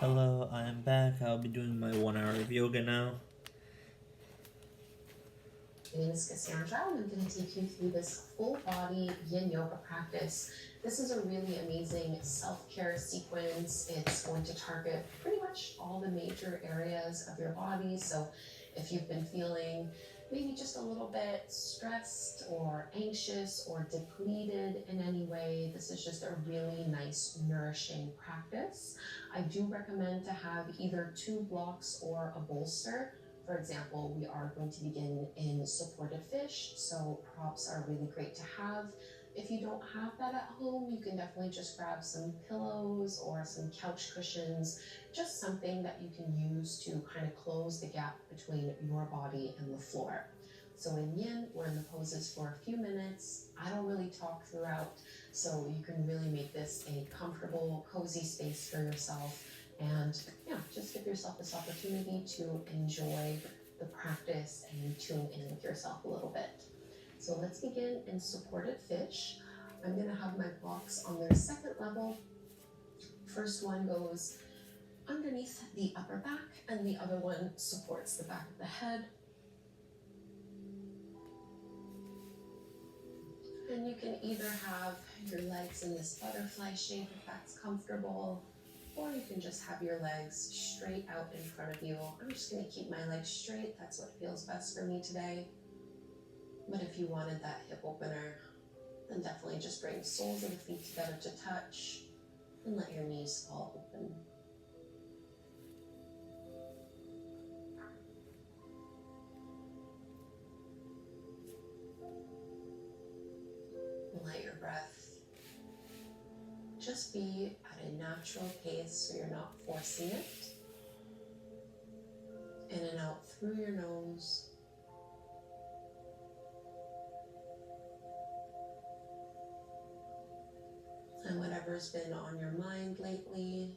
Hello, I am back. I'll be doing my 1 hour of yoga now. My name is Cassandra, and I'm going to take you through this full body yin yoga practice. This is a really amazing self-care sequence. It's going to target pretty much all the major areas of your body. So if you've been feeling maybe just a little bit stressed or anxious or depleted in any way, this is just a really nice, nourishing practice. I do recommend to have either 2 blocks or a bolster. For example, we are going to begin in supported fish, so props are really great to have. If you don't have that at home, you can definitely just grab some pillows or some couch cushions, just something that you can use to kind of close the gap between your body and the floor. So in yin, we're in the poses for a few minutes. I don't really talk throughout, so you can really make this a comfortable, cozy space for yourself. And yeah, just give yourself this opportunity to enjoy the practice and tune in with yourself a little bit. So let's begin in supported fish. I'm going to have my blocks on their second level. First one goes underneath the upper back, and the other one supports the back of the head. And you can either have your legs in this butterfly shape if that's comfortable, or you can just have your legs straight out in front of you. I'm just going to keep my legs straight. That's what feels best for me today. But if you wanted that hip opener, then definitely just bring soles of the feet together to touch and let your knees fall open. And let your breath just be at a natural pace so you're not forcing it. In and out through your nose. And whatever's been on your mind lately,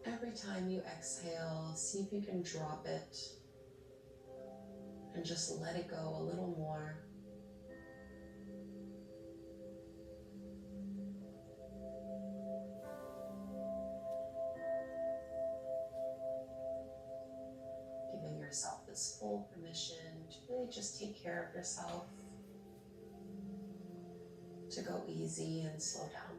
every time you exhale, see if you can drop it and just let it go a little more. Giving yourself this full permission to really just take care of yourself, to go easy and slow down.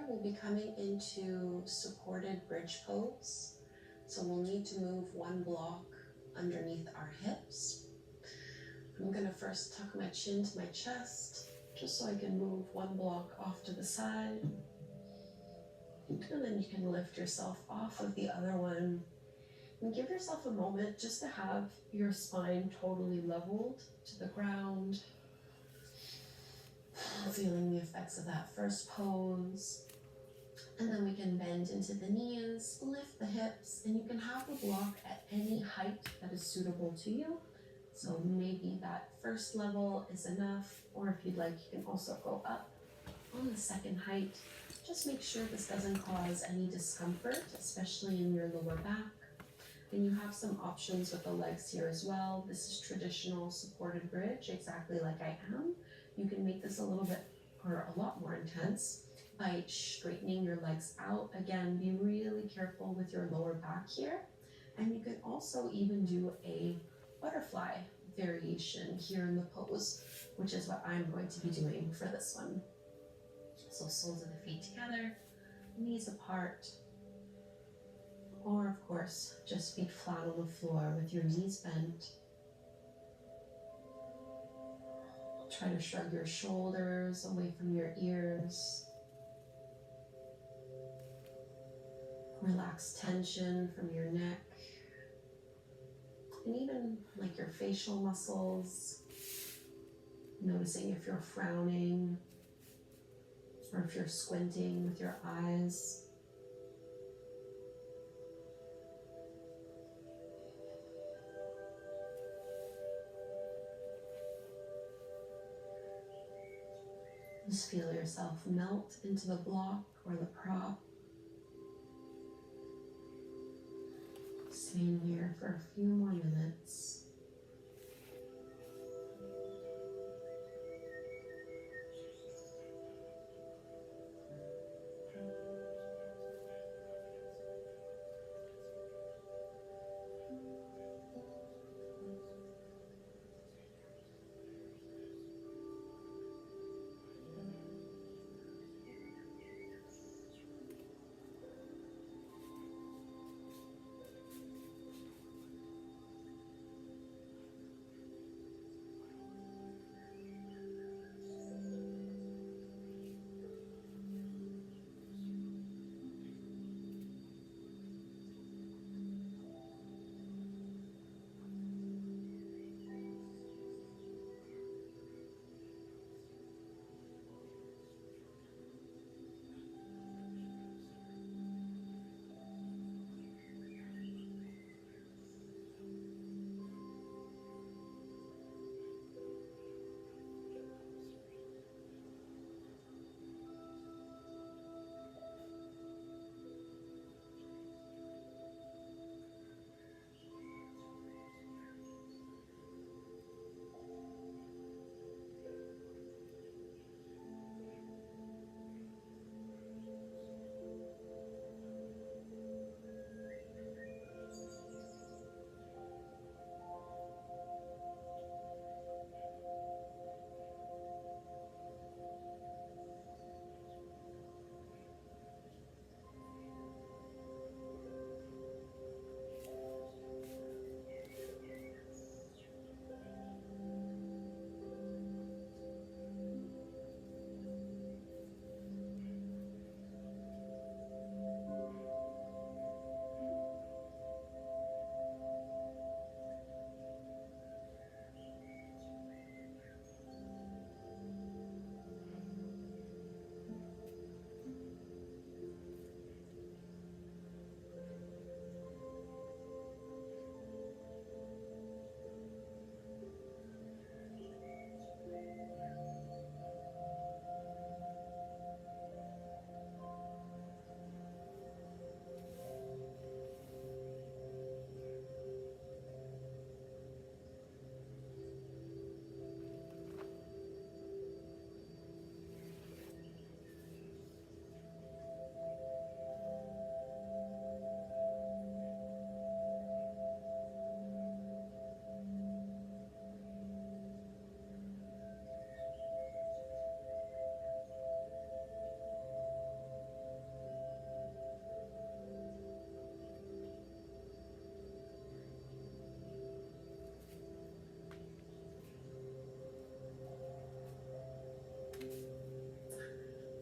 we'll be coming into supported bridge pose. So we'll need to move one block underneath our hips. I'm gonna first tuck my chin to my chest, just so I can move one block off to the side. And then you can lift yourself off of the other one. And give yourself a moment just to have your spine totally leveled to the ground. Feeling the effects of that first pose. And then we can bend into the knees, lift the hips, and you can have the block at any height that is suitable to you. So maybe that first level is enough, or if you'd like, you can also go up on the second height. Just make sure this doesn't cause any discomfort, especially in your lower back. And you have some options with the legs here as well. This is traditional supported bridge, exactly like I am. You can make this a little bit, or a lot more intense by straightening your legs out. Again, be really careful with your lower back here. And you can also even do a butterfly variation here in the pose, which is what I'm going to be doing for this one. So soles of the feet together, knees apart, or of course, just feet flat on the floor with your knees bent. Try to shrug your shoulders away from your ears. Relax tension from your neck, and even like your facial muscles, noticing if you're frowning or if you're squinting with your eyes. Just feel yourself melt into the block or the prop. Staying here for a few more minutes.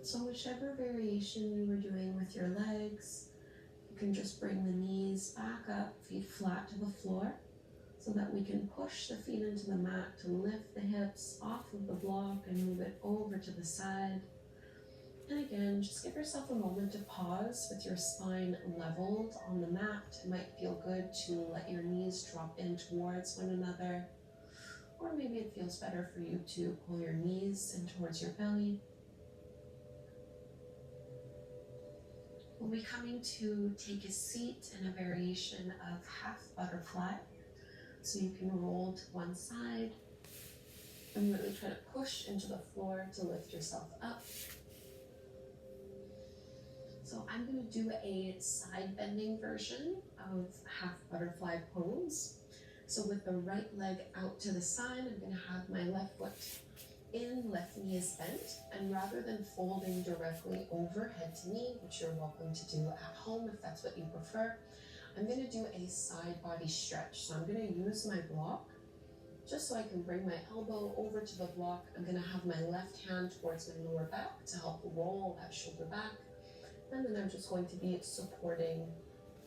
So whichever variation you were doing with your legs, you can just bring the knees back up, feet flat to the floor, so that we can push the feet into the mat to lift the hips off of the block and move it over to the side. And again, just give yourself a moment to pause with your spine leveled on the mat. It might feel good to let your knees drop in towards one another, or maybe it feels better for you to pull your knees in towards your belly. We'll be coming to take a seat in a variation of half butterfly. So you can roll to one side and really try to push into the floor to lift yourself up. So I'm going to do a side bending version of half butterfly pose. So with the right leg out to the side, I'm going to have my left foot in, left knee is bent, and rather than folding directly over head to knee, which you're welcome to do at home if that's what you prefer, I'm going to do a side body stretch. So I'm going to use my block just so I can bring my elbow over to the block. I'm going to have my left hand towards my lower back to help roll that shoulder back. And then I'm just going to be supporting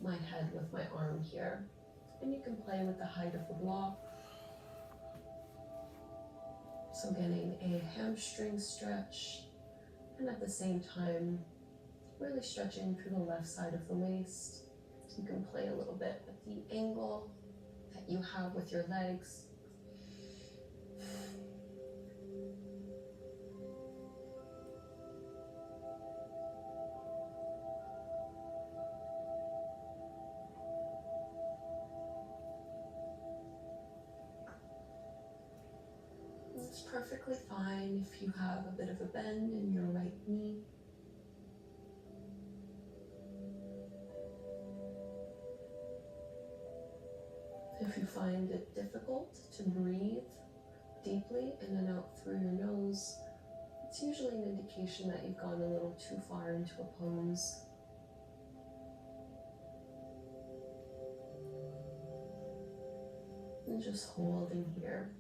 my head with my arm here. And you can play with the height of the block. So getting a hamstring stretch, and at the same time, really stretching through the left side of the waist. You can play a little bit with the angle that you have with your legs. It's perfectly fine if you have a bit of a bend in your right knee. If you find it difficult to breathe deeply in and out through your nose, it's usually an indication that you've gone a little too far into a pose. And just holding here.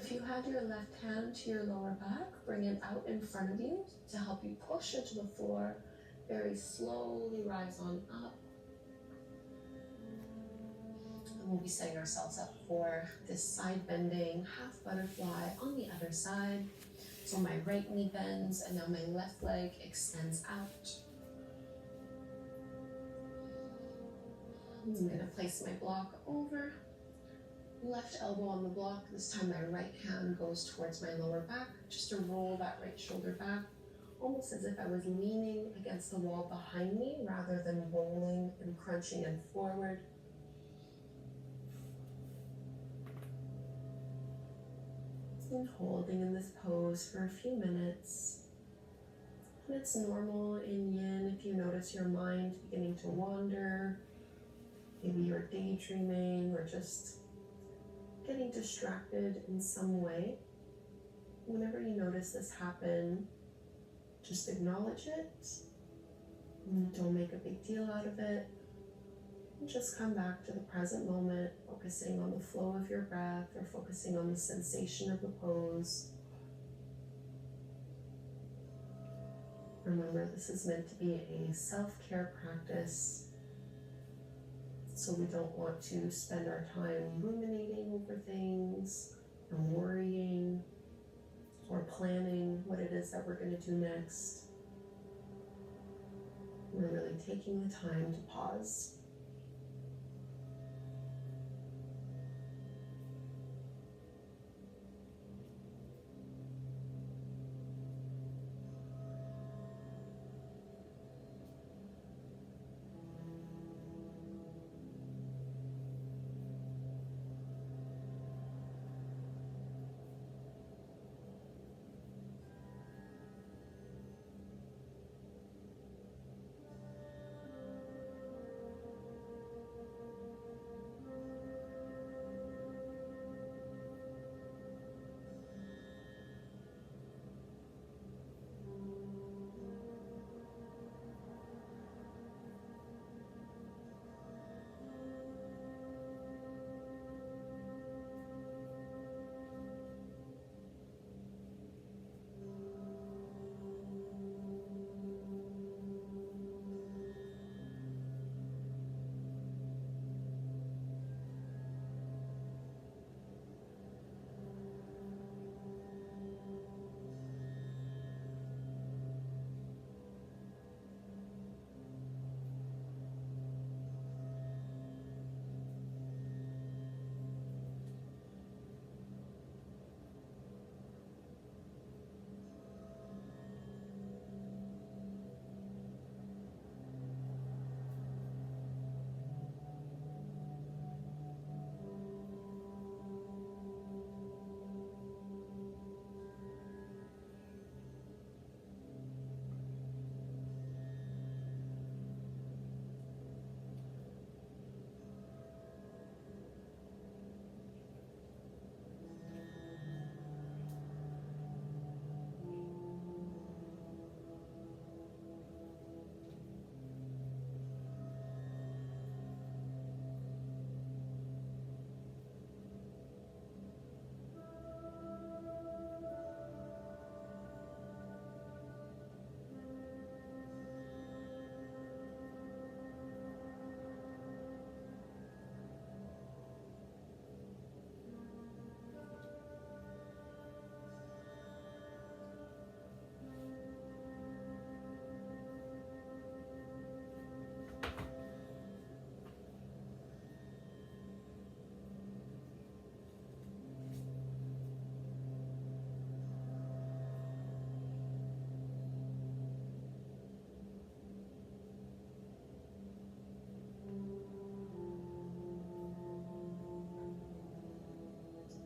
If you had your left hand to your lower back, bring it out in front of you to help you push into the floor. Very slowly rise on up. And we'll be setting ourselves up for this side bending half butterfly on the other side. So my right knee bends and now my left leg extends out. I'm gonna place my block over, left elbow on the block. This time my right hand goes towards my lower back, just to roll that right shoulder back, almost as if I was leaning against the wall behind me rather than rolling and crunching and forward. And holding in this pose for a few minutes. And it's normal in yin if you notice your mind beginning to wander. Maybe you're daydreaming or just getting distracted in some way. Whenever you notice this happen, just acknowledge it. And don't make a big deal out of it. And just come back to the present moment, focusing on the flow of your breath or focusing on the sensation of the pose. Remember, this is meant to be a self-care practice, so we don't want to spend our time ruminating over things and worrying or planning what it is that we're going to do next. We're really taking the time to pause.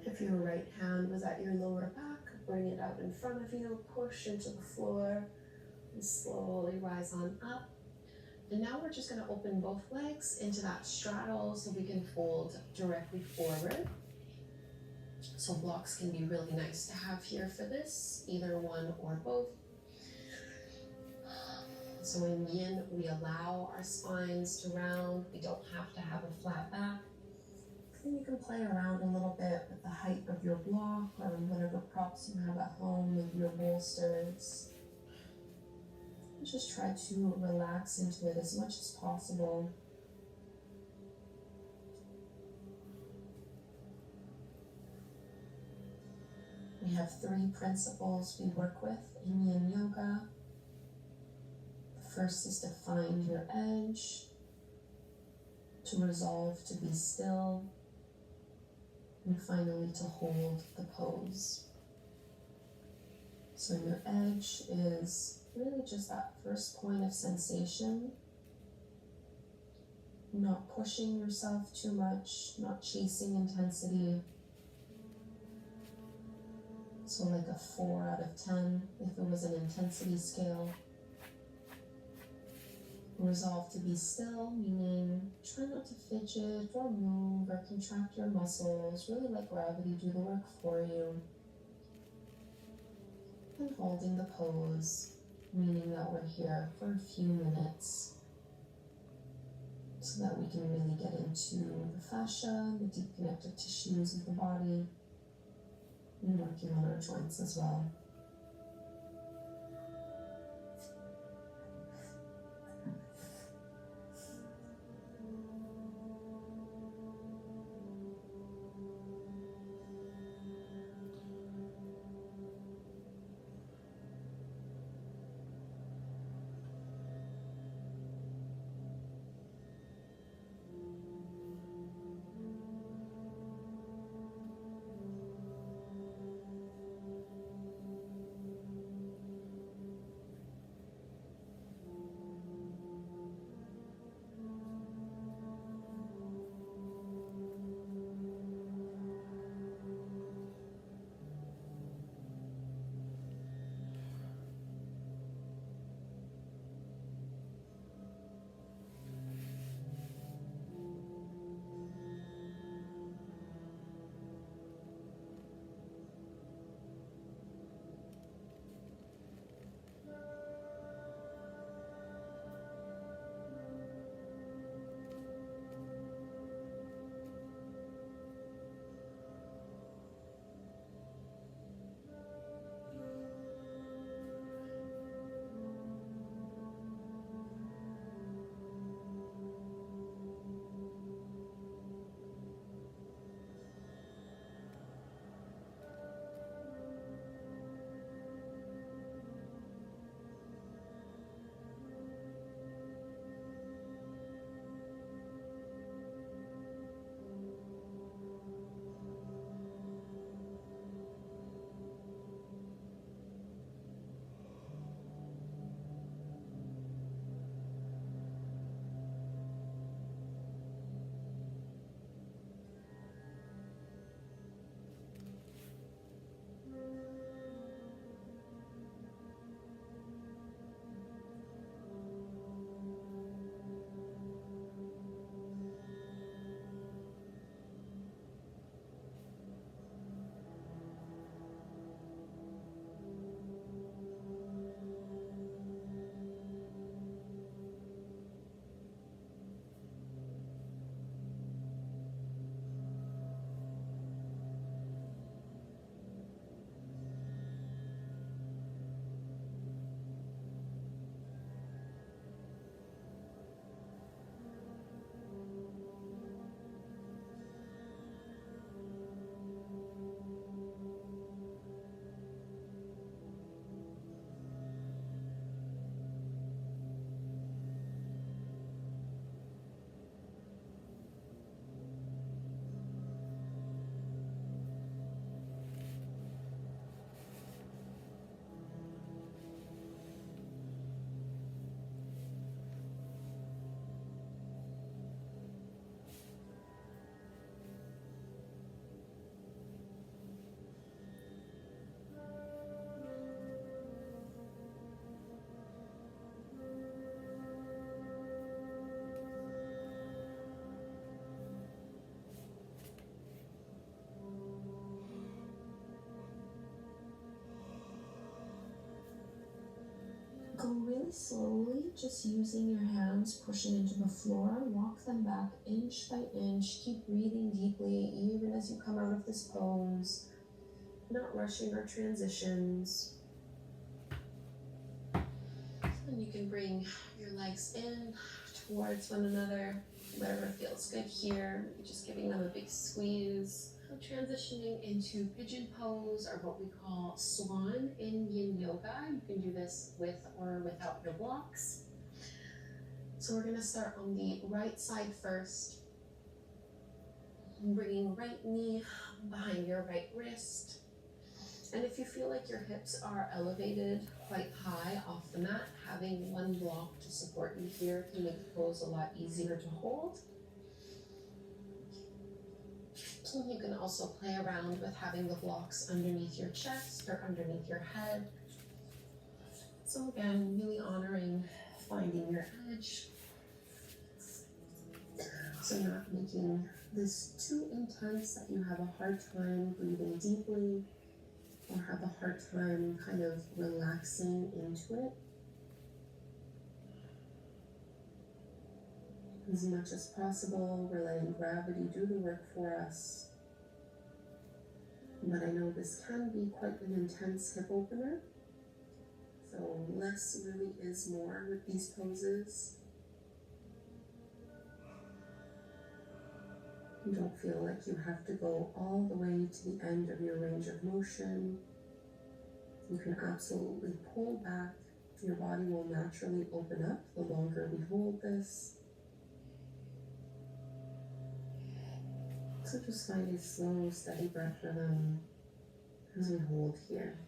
If your right hand was at your lower back, bring it out in front of you, push into the floor, and slowly rise on up. And now we're just going to open both legs into that straddle so we can fold directly forward. So blocks can be really nice to have here for this, either one or both. So in yin, we allow our spines to round. We don't have to have a flat back. And you can play around a little bit with the height of your block or whatever props you have at home, maybe your bolsters. And just try to relax into it as much as possible. We have 3 principles we work with in Yin Yoga. The first is to find your edge, to resolve to be still, and finally to hold the pose. So your edge is really just that first point of sensation, not pushing yourself too much, not chasing intensity. So like a 4 out of 10 if it was an intensity scale. Resolve to be still, meaning try not to fidget or move or contract your muscles. Really let gravity do the work for you. And holding the pose, meaning that we're here for a few minutes so that we can really get into the fascia, the deep connective tissues of the body, and working on our joints as well. Go really slowly, just using your hands, pushing into the floor. Walk them back inch by inch. Keep breathing deeply, even as you come out of this pose. Not rushing our transitions. And you can bring your legs in towards one another. Whatever feels good here. Just giving them a big squeeze. Transitioning into pigeon pose, or what we call swan in yin yoga. You can do this with or without your blocks. So we're going to start on the right side first. Bringing right knee behind your right wrist. And if you feel like your hips are elevated quite high off the mat, having one block to support you here can make the pose a lot easier to hold. You can also play around with having the blocks underneath your chest or underneath your head. So again, really honoring finding your edge. So not making this too intense that you have a hard time breathing deeply or have a hard time kind of relaxing into it. As much as possible, we're letting gravity do the work for us. But I know this can be quite an intense hip opener. So less really is more with these poses. You don't feel like you have to go all the way to the end of your range of motion. You can absolutely pull back. Your body will naturally open up the longer we hold this. So just find a slow, steady breath rhythm as we hold here.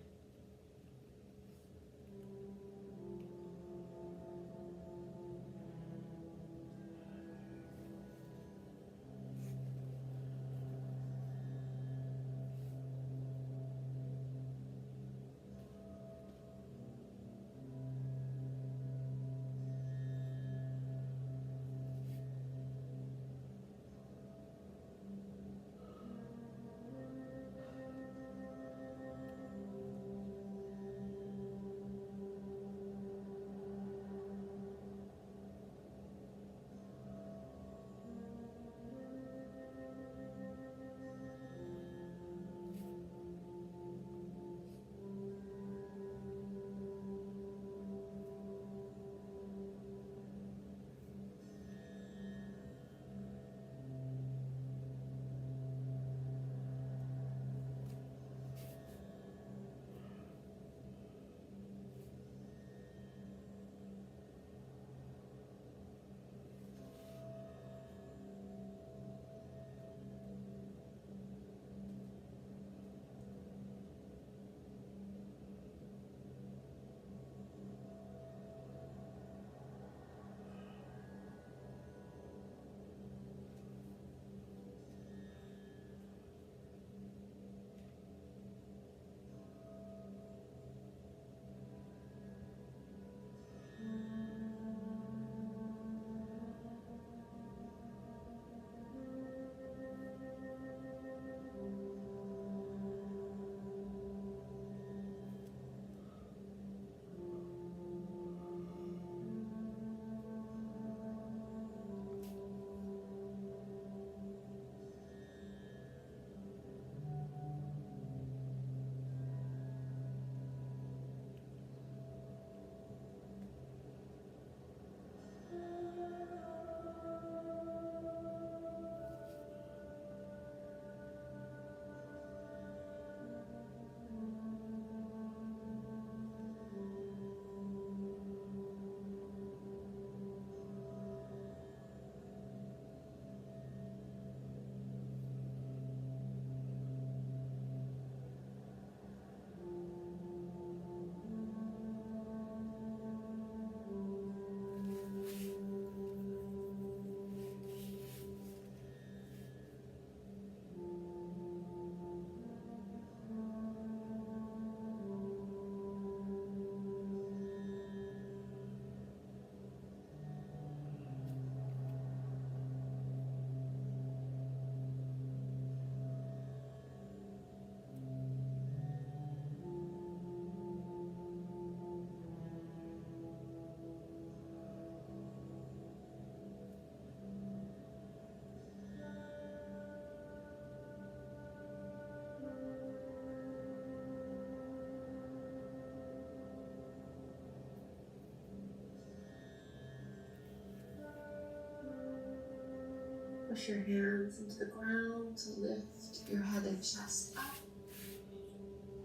push your hands into the ground to lift your head and chest up.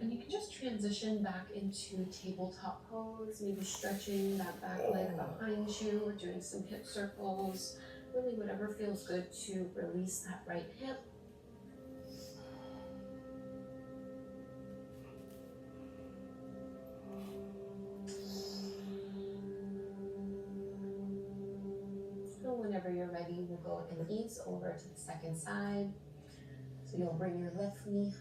And you can just transition back into tabletop pose, maybe stretching that back leg behind you or doing some hip circles. Really whatever feels good to release that right hip. So whenever you're ready, we'll go and ease over to the second side. So you'll bring your left knee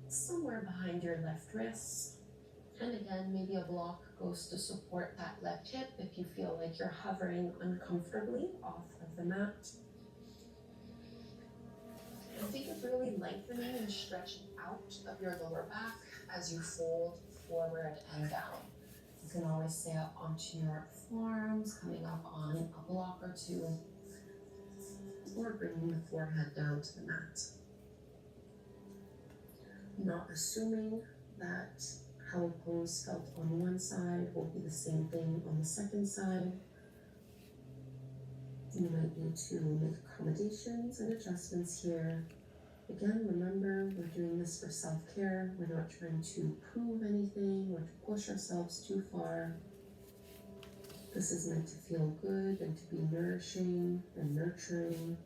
somewhere behind your left wrist. And again, maybe a block goes to support that left hip if you feel like you're hovering uncomfortably off of the mat. And think of really lengthening and stretching out of your lower back as you fold forward and down. You can always stay up onto your forearms, coming up on a block or two, or bringing the forehead down to the mat. Not assuming that how a pose felt on one side will be the same thing on the second side. You might need to make accommodations and adjustments here. Again, remember, we're doing this for self-care. We're not trying to prove anything or to push ourselves too far. This is meant to feel good and to be nourishing and nurturing.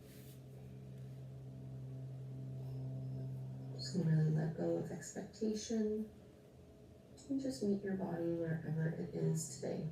So really let go of expectation and just meet your body wherever it is today.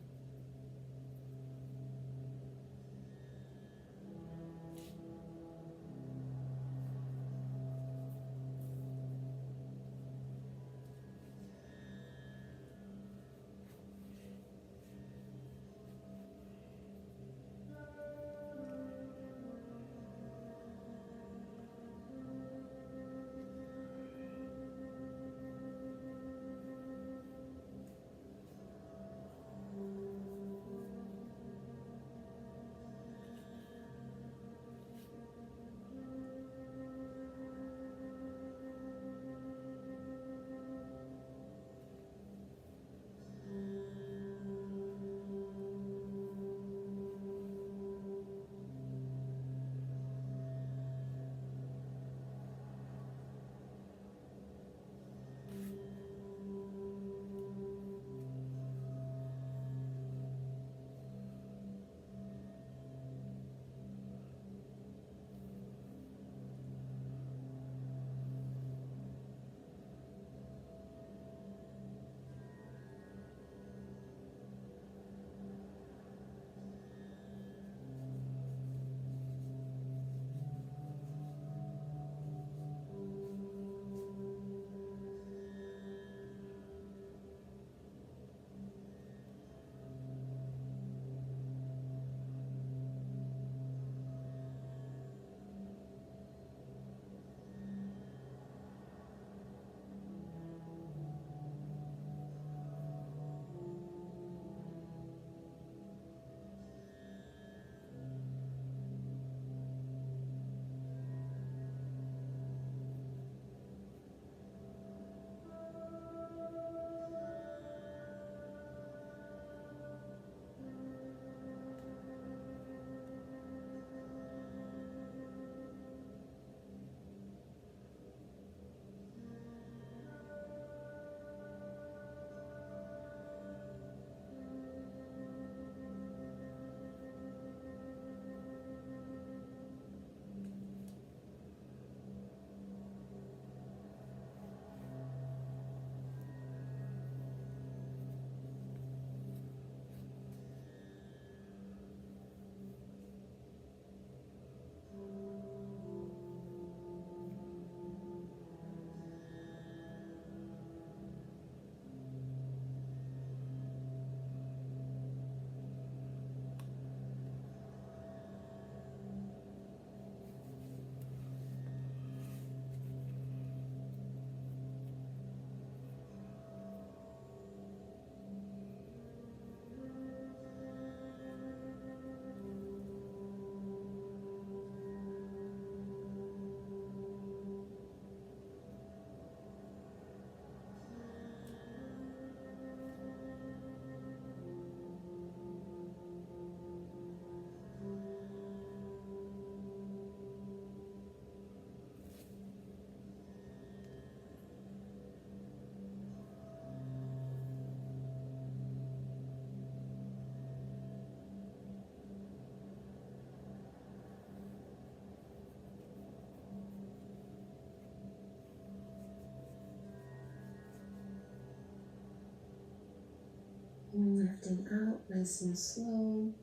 Lifting out nice and slow.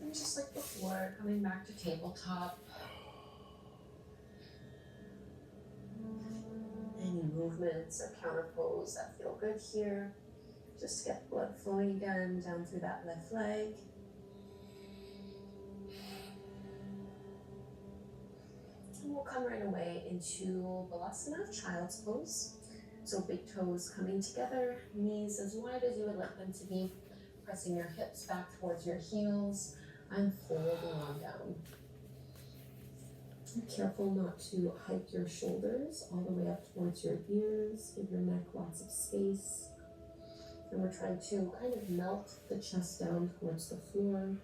And just like before, coming back to tabletop. Any movements or counter pose that feel good here. Just get blood flowing again down through that left leg. And we'll come right away into Balasana, child's pose. So big toes coming together, knees as wide as you would like them to be, pressing your hips back towards your heels and folding on down. Be careful not to hike your shoulders all the way up towards your ears. Give your neck lots of space. And we're trying to kind of melt the chest down towards the floor.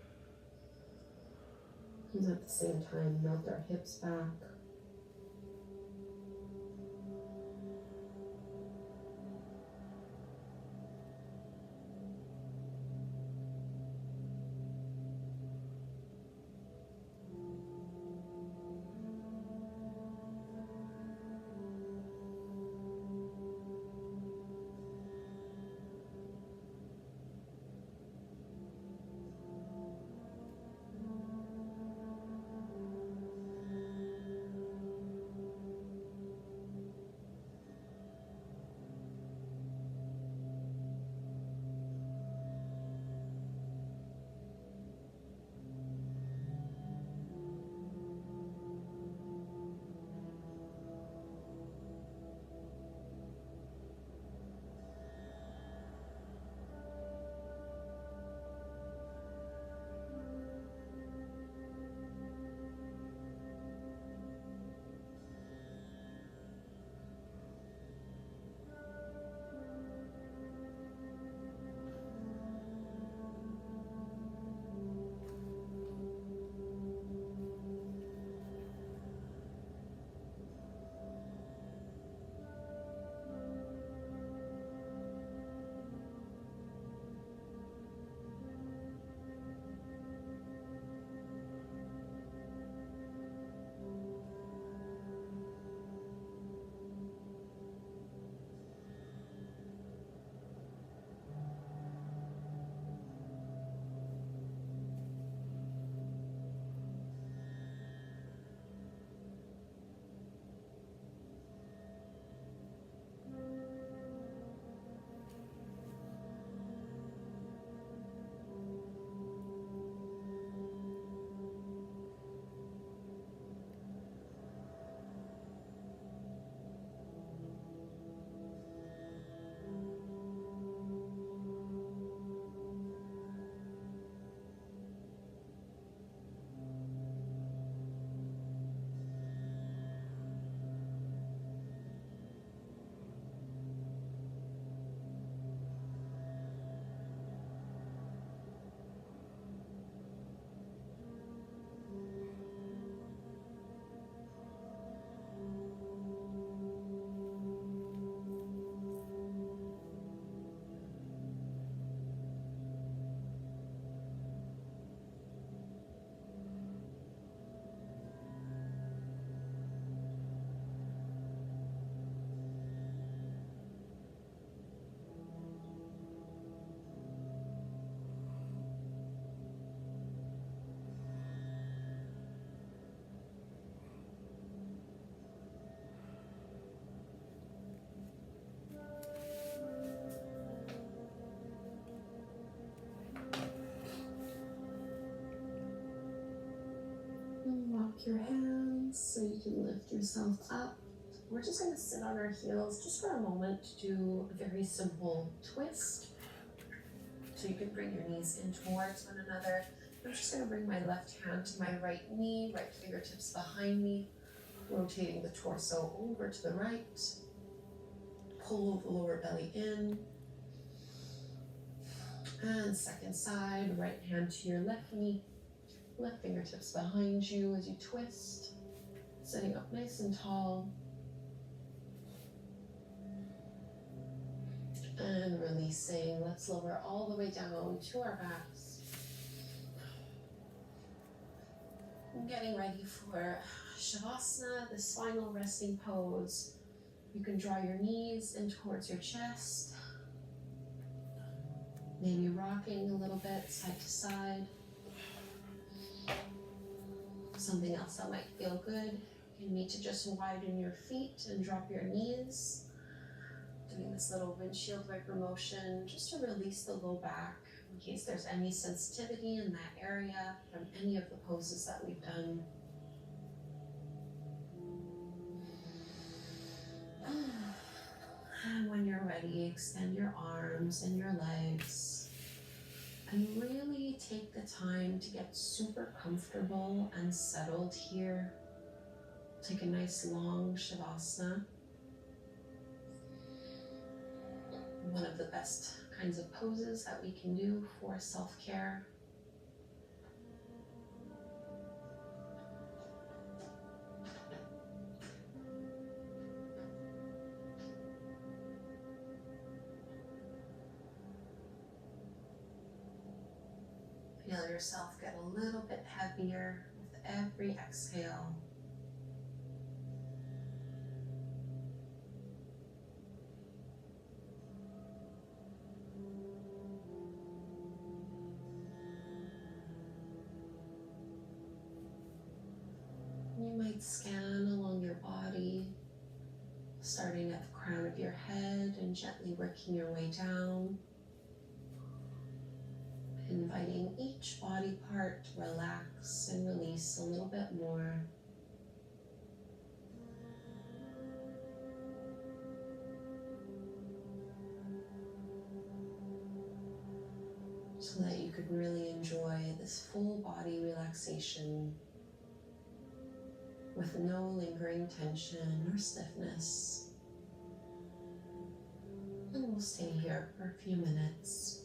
And at the same time, melt our hips back. Lock your hands so you can lift yourself up. We're just going to sit on our heels just for a moment to do a very simple twist. So you can bring your knees in towards one another. I'm just going to bring my left hand to my right knee, right fingertips behind me, rotating the torso over to the right. Pull the lower belly in. And second side, right hand to your left knee, left fingertips behind you as you twist, sitting up nice and tall. And releasing. Let's lower all the way down to our backs. And getting ready for Shavasana, this final resting pose. You can draw your knees in towards your chest. Sitting up nice and tall. And releasing. Let's lower all the way down to our backs. Getting ready for Shavasana, this final resting pose. You can draw your knees in towards your chest. Sitting up nice and tall. And releasing. Maybe rocking a little bit side to side. Something else that might feel good can be to just widen your feet and drop your knees. Doing this little windshield wiper motion just to release the low back in case there's any sensitivity in that area from any of the poses that we've done. And when you're ready, extend your arms and your legs and really take the time to get super comfortable and settled here. Take a nice long Shavasana. One of the best kinds of poses that we can do for self-care. Feel yourself get a little bit heavier with every exhale. You might scan along your body, starting at the crown of your head and gently working your way down. Inviting each body part to relax and release a little bit more. So that you could really enjoy this full body relaxation with no lingering tension or stiffness. And we'll stay here for a few minutes.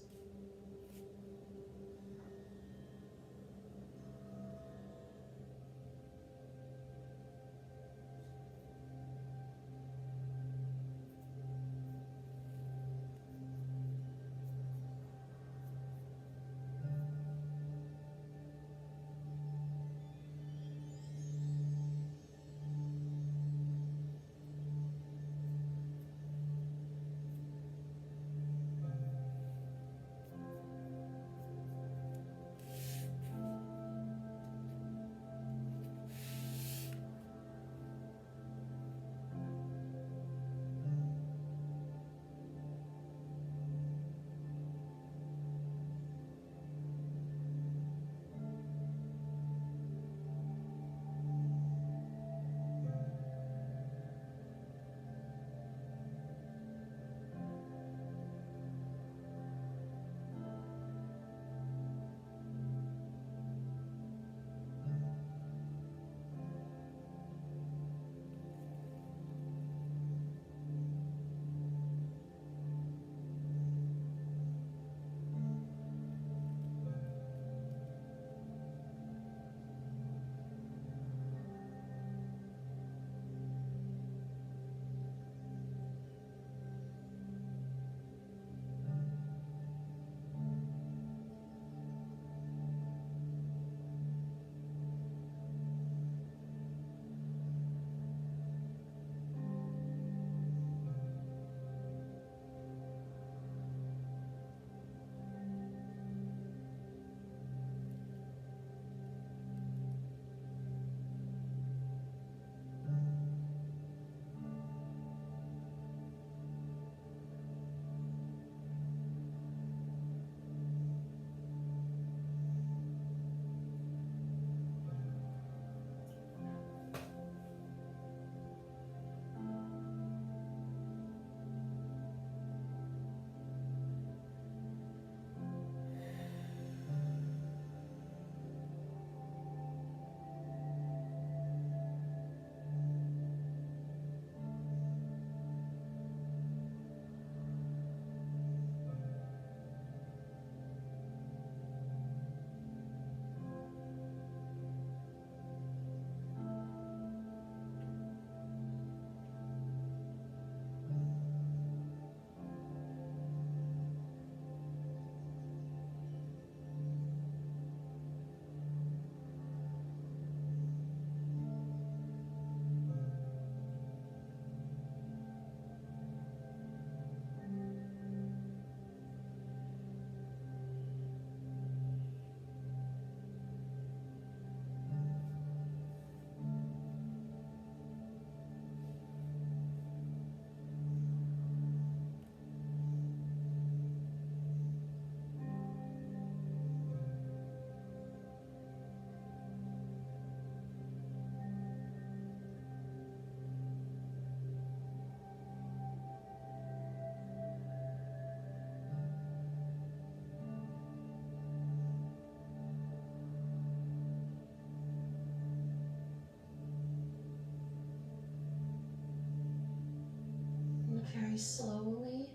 Very slowly,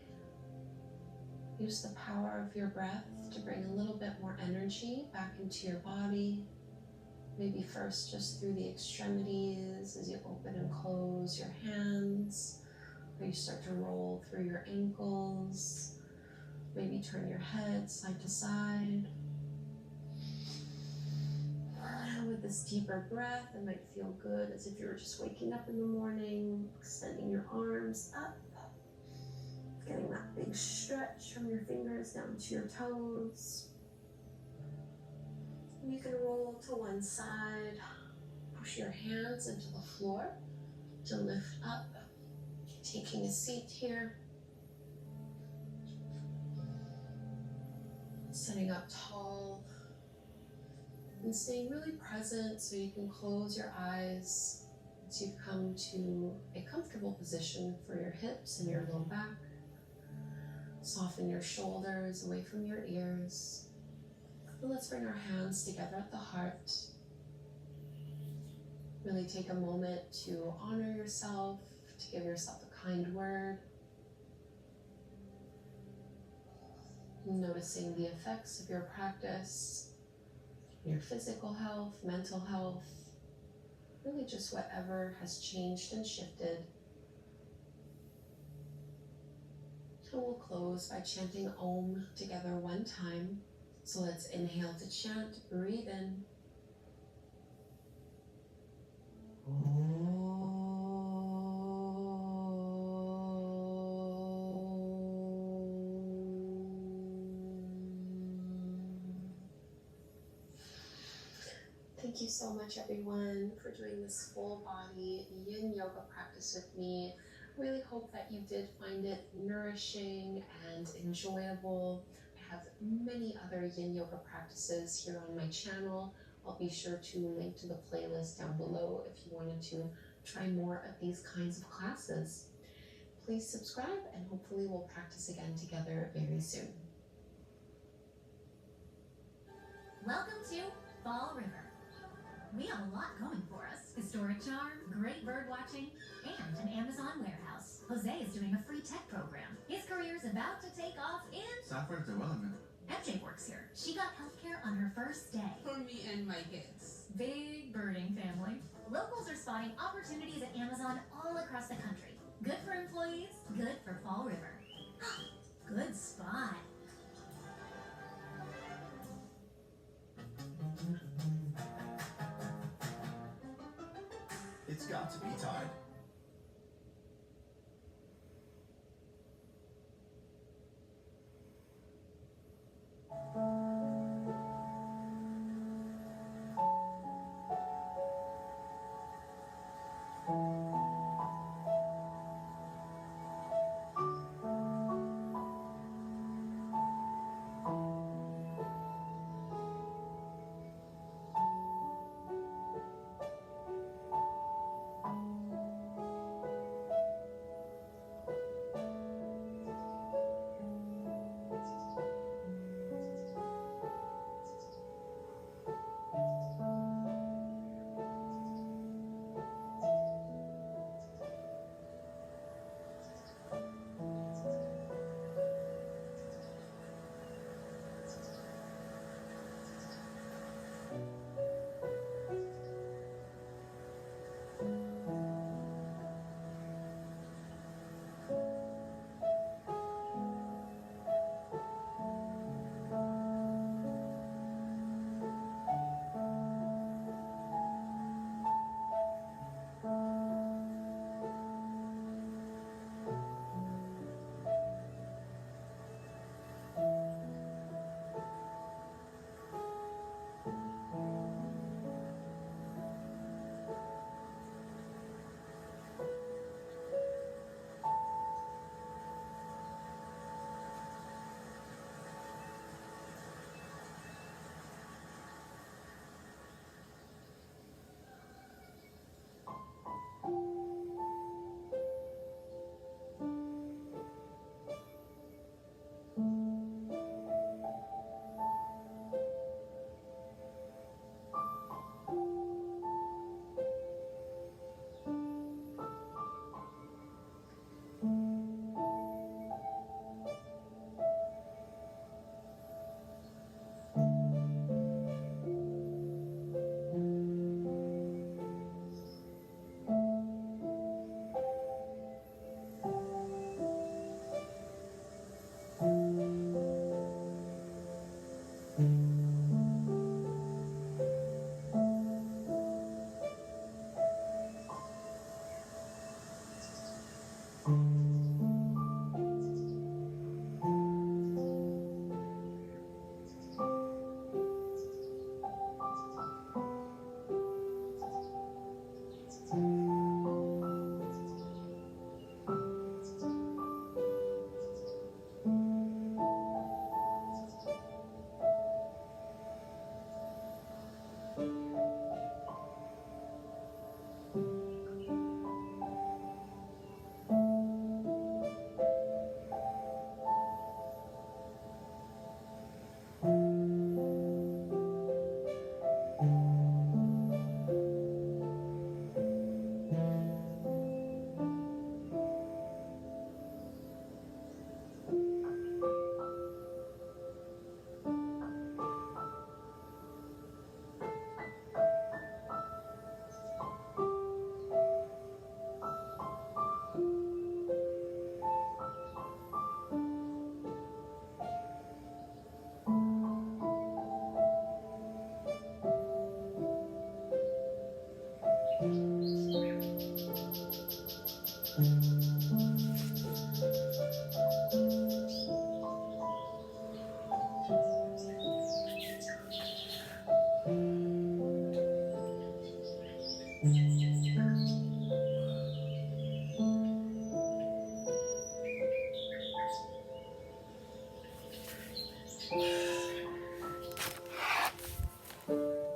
use the power of your breath to bring a little bit more energy back into your body. Maybe first just through the extremities as you open and close your hands, or you start to roll through your ankles. Maybe turn your head side to side. And with this deeper breath, it might feel good as if you were just waking up in the morning, extending your arms up, getting that big stretch from your fingers down to your toes. And you can roll to one side, push your hands into the floor to lift up, taking a seat here. Sitting up tall and staying really present so you can close your eyes as you come to a comfortable position for your hips and your low back. Soften your shoulders away from your ears. And let's bring our hands together at the heart. Really take a moment to honor yourself, to give yourself a kind word. Noticing the effects of your practice, your physical health, mental health, really just whatever has changed and shifted. And we'll close by chanting Om together one time. So let's inhale to chant, breathe in. Thank you so much, everyone, for doing this full body yin yoga practice with me. Really hope that you did find it nourishing and enjoyable. I have many other yin yoga practices here on my channel. I'll be sure to link to the playlist down below if you wanted to try more of these kinds of classes. Please subscribe and hopefully we'll practice again together very soon. Welcome to Fall River. We have a lot going for us. Historic charm, great bird watching, and an Amazon warehouse. Jose is doing a free tech program. His career's about to take off in software development. MJ works here. She got healthcare on her first day. For me and my kids. Big birding family. Locals are spotting opportunities at Amazon all across the country. Good for employees, good for Fall River. Good spot. It's got to be Tide.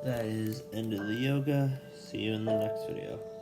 That is end of the yoga. See you in the next video.